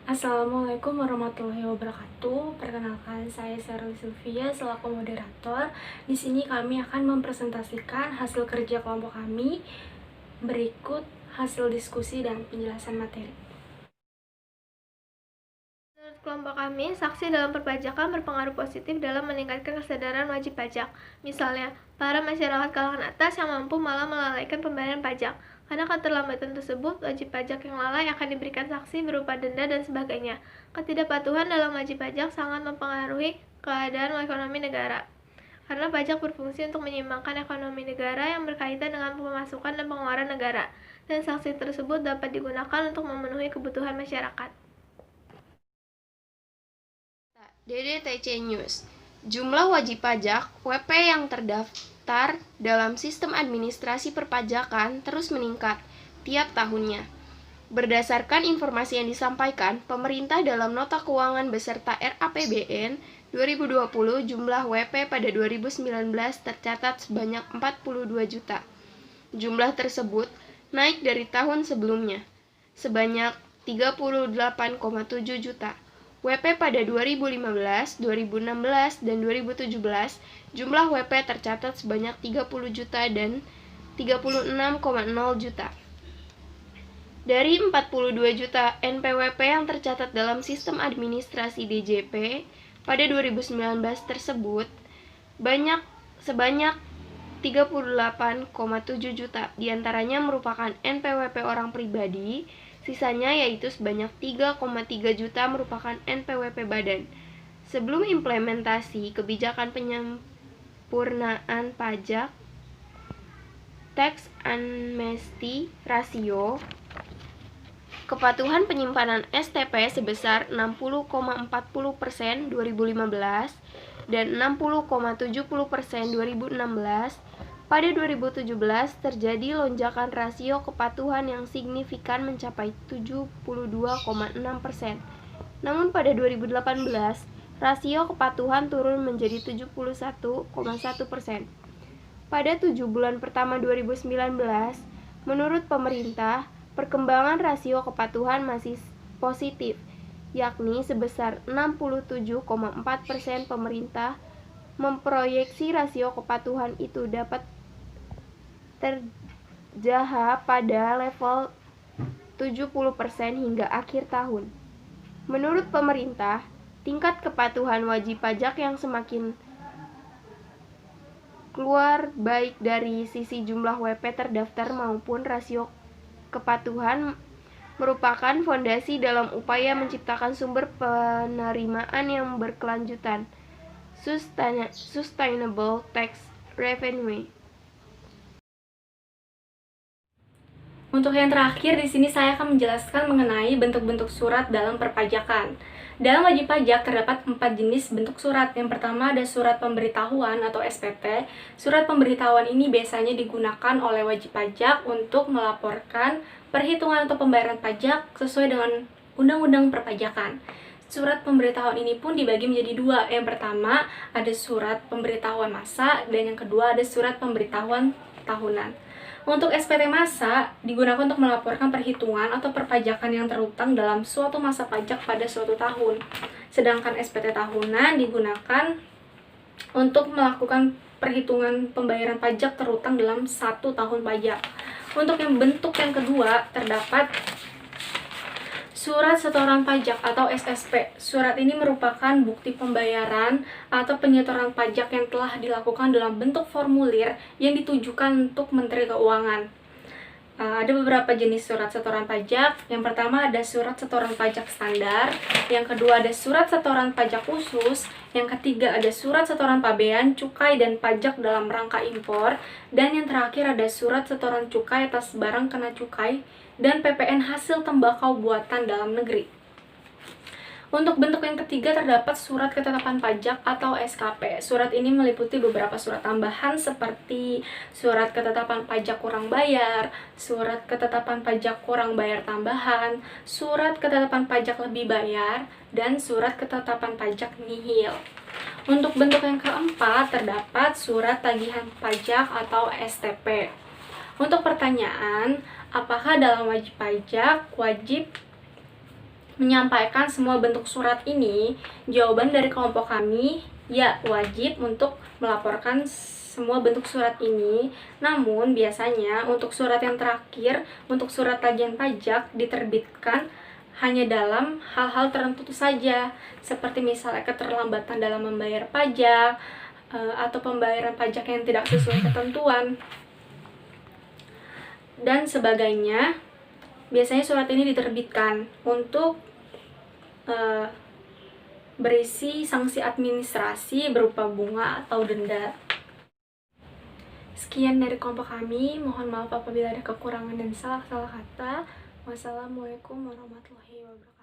Assalamualaikum warahmatullahi wabarakatuh. Perkenalkan, saya Sherly Sylvia selaku moderator. Di sini kami akan mempresentasikan hasil kerja kelompok kami. Berikut hasil diskusi dan penjelasan materi. Menurut kelompok kami, saksi dalam perpajakan berpengaruh positif dalam meningkatkan kesadaran wajib pajak. Misalnya, para masyarakat kalangan atas yang mampu malah melalaikan pembayaran pajak. Karena keterlambatan tersebut, wajib pajak yang lalai akan diberikan saksi berupa denda dan sebagainya. Ketidakpatuhan dalam wajib pajak sangat mempengaruhi keadaan ekonomi negara. Karena pajak berfungsi untuk menyeimbangkan ekonomi negara yang berkaitan dengan pemasukan dan pengeluaran negara. Dan saksi tersebut dapat digunakan untuk memenuhi kebutuhan masyarakat. DDTC News. Jumlah wajib pajak (WP) yang terdaftar dalam sistem administrasi perpajakan terus meningkat tiap tahunnya. Berdasarkan informasi yang disampaikan pemerintah dalam Nota Keuangan beserta RAPBN 2020, jumlah WP pada 2019 tercatat sebanyak 42 juta. Jumlah tersebut naik dari tahun sebelumnya, sebanyak 38,7 juta. WP pada 2015, 2016, dan 2017, jumlah WP tercatat sebanyak 30 juta dan 36,0 juta. Dari 42 juta NPWP yang tercatat dalam sistem administrasi DJP pada 2019 tersebut, sebanyak 38,7 juta diantaranya merupakan NPWP orang pribadi, sisanya yaitu sebanyak 3,3 juta merupakan NPWP badan. Sebelum implementasi kebijakan penyempurnaan pajak tax amnesty ratio, kepatuhan penyimpanan STP sebesar 60,40% 2015 dan 60,70% 2016. Pada 2017 terjadi lonjakan rasio kepatuhan yang signifikan mencapai 72,6%. Namun pada 2018 rasio kepatuhan turun menjadi 71,1%. Pada 7 bulan pertama 2019, menurut pemerintah, perkembangan rasio kepatuhan masih positif, yakni sebesar 67,4%. Pemerintah memproyeksi rasio kepatuhan itu dapat terjaga pada level 70% hingga akhir tahun. Menurut pemerintah, tingkat kepatuhan wajib pajak yang semakin keluar baik dari sisi jumlah WP terdaftar maupun rasio kepatuhan merupakan fondasi dalam upaya menciptakan sumber penerimaan yang berkelanjutan, sustainable tax revenue. Untuk yang terakhir, di sini saya akan menjelaskan mengenai bentuk-bentuk surat dalam perpajakan. Dalam wajib pajak terdapat 4 jenis bentuk surat. Yang pertama ada surat pemberitahuan atau SPT. Surat pemberitahuan ini biasanya digunakan oleh wajib pajak untuk melaporkan perhitungan atau pembayaran pajak sesuai dengan Undang-Undang Perpajakan. Surat pemberitahuan ini pun dibagi menjadi dua. Yang pertama ada surat pemberitahuan masa dan yang kedua ada surat pemberitahuan tahunan. Untuk SPT masa digunakan untuk melaporkan perhitungan atau perpajakan yang terutang dalam suatu masa pajak pada suatu tahun. Sedangkan SPT tahunan digunakan untuk melakukan perhitungan pembayaran pajak terutang dalam 1 tahun pajak. Untuk yang bentuk yang kedua terdapat Surat Setoran Pajak atau SSP. Surat ini merupakan bukti pembayaran atau penyetoran pajak yang telah dilakukan dalam bentuk formulir yang ditujukan untuk Menteri Keuangan. Ada beberapa jenis surat setoran pajak. Yang pertama ada surat setoran pajak standar, yang kedua ada surat setoran pajak khusus, yang ketiga ada surat setoran pabean, cukai dan pajak dalam rangka impor, dan yang terakhir ada surat setoran cukai atas barang kena cukai dan PPN hasil tembakau buatan dalam negeri. Untuk bentuk yang ketiga terdapat surat ketetapan pajak atau SKP. Surat ini meliputi beberapa surat tambahan seperti surat ketetapan pajak kurang bayar, surat ketetapan pajak kurang bayar tambahan, surat ketetapan pajak lebih bayar, dan surat ketetapan pajak nihil. Untuk bentuk yang keempat terdapat surat tagihan pajak atau STP. Untuk pertanyaan, apakah dalam wajib pajak wajib menyampaikan semua bentuk surat ini, jawaban dari kelompok kami, ya wajib untuk melaporkan semua bentuk surat ini. Namun biasanya untuk surat yang terakhir, untuk surat tagihan pajak diterbitkan hanya dalam hal-hal tertentu saja, seperti misalnya keterlambatan dalam membayar pajak, atau pembayaran pajak yang tidak sesuai ketentuan, dan sebagainya. Biasanya surat ini diterbitkan untuk berisi sanksi administrasi berupa bunga atau denda. Sekian dari kelompok kami, mohon maaf apabila ada kekurangan dan salah-salah kata. Wassalamualaikum warahmatullahi wabarakatuh.